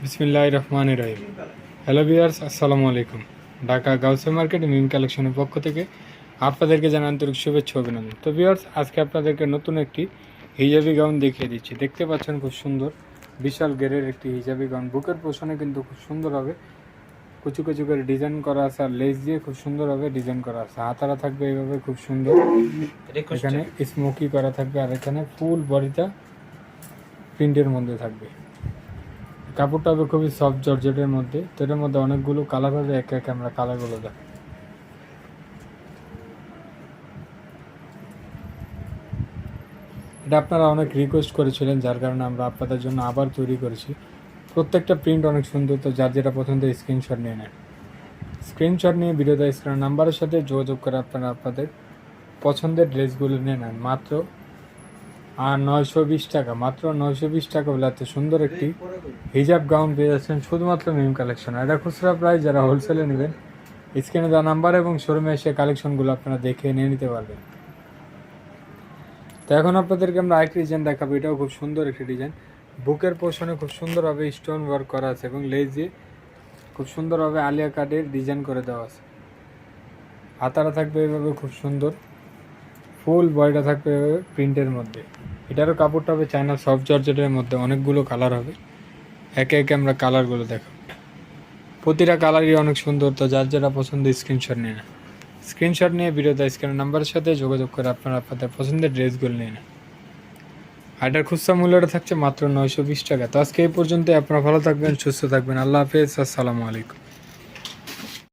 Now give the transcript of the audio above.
বিসমিল্লাহির রহমানির রহিম। Hello viewers, আসসালামু আলাইকুম। ঢাকা গাউসে মার্কেট মিম কালেকশনের পক্ষ থেকে আপনাদেরকে জানাই আন্তরিক শুভেচ্ছা অভিনন্দন। তো ভিউয়ার্স, আজকে আপনাদেরকে নতুন একটি হিজাবি গাউন দেখিয়ে দিচ্ছি। দেখতে পাচ্ছেন খুব সুন্দর বিশাল গেরের একটি হিজাবি গাউন। বুকের পোষণে কিন্তু খুব সুন্দর হবে, কুচু কুচু করে ডিজাইন করা আছে, আর লেস দিয়ে খুব সুন্দরভাবে ডিজাইন করা আছে। হাতারা থাকবে এইভাবে খুব সুন্দর, এখানে স্মোকি করা থাকবে, আর এখানে ফুল বডিটা প্রিন্টের মধ্যে থাকবে। কাপড়টা হবে খুবই সফট জর্জেটের মধ্যে। তো এটার মধ্যে অনেকগুলো কালার হবে, একে একে আমরা কালারগুলো দেখ। এটা আপনারা অনেক রিকোয়েস্ট করেছিলেন, যার কারণে আমরা আপনাদের জন্য আবার তৈরি করেছি। প্রত্যেকটা প্রিন্ট অনেক সুন্দর। তো যার যেটা পছন্দ স্ক্রিনশট নিয়ে নেন। স্ক্রিনশট নিয়ে ভিডিওতে স্ক্রিন নাম্বারের সাথে যোগাযোগ করে আপনারা আপনাদের পছন্দের ড্রেসগুলো নিয়ে নেন। মাত্র 920 টাকা, মাত্র 920 টাকা বলে এত সুন্দর একটি হিজাব গাউন পেয়ে যাচ্ছেন শুধুমাত্র মিম কালেকশন। এটা খুচরা প্রাইস, যারা হোলসেলে নেবেন স্ক্রিনে দেওয়া নাম্বার এবং শোরুমে এসে কালেকশনগুলো আপনারা দেখে নিয়ে নিতে পারবেন। তো এখন আপনাদেরকে আমরা আরেকটি ডিজাইন দেখাবো। এটাও খুব সুন্দর একটি ডিজাইন। বুকের পোর্শনে খুব সুন্দরভাবে স্টোন ওয়ার্ক করা আছে এবং লেস দিয়ে খুব সুন্দরভাবে আলিয়া কাটের ডিজাইন করে দেওয়া আছে। হাতারা থাকবে এভাবে খুব সুন্দর, ফুল বডিটা থাকবে এভাবে প্রিন্টের মধ্যে। এটারও কাপড়টা হবে চায়না সফট জর্জেটের মধ্যে। অনেকগুলো কালার হবে, একে একে আমরা কালারগুলো দেখাবো। প্রতিটা কালারই অনেক সুন্দর। তো যার যেটা পছন্দ স্ক্রিনশট নিয়ে নেন। স্ক্রিনশট নিয়ে ভিডিওতে স্ক্রিনের নাম্বারের সাথে যোগাযোগ করে আপনারা আপনাদের পছন্দের ড্রেসগুলো নিয়ে নেন। আর এটার খুচরা মূল্যটা থাকছে মাত্র 920 টাকা। তো আজকে এই পর্যন্ত। আপনারা ভালো থাকবেন, সুস্থ থাকবেন। আল্লাহ হাফেজ, আসসালামু আলাইকুম।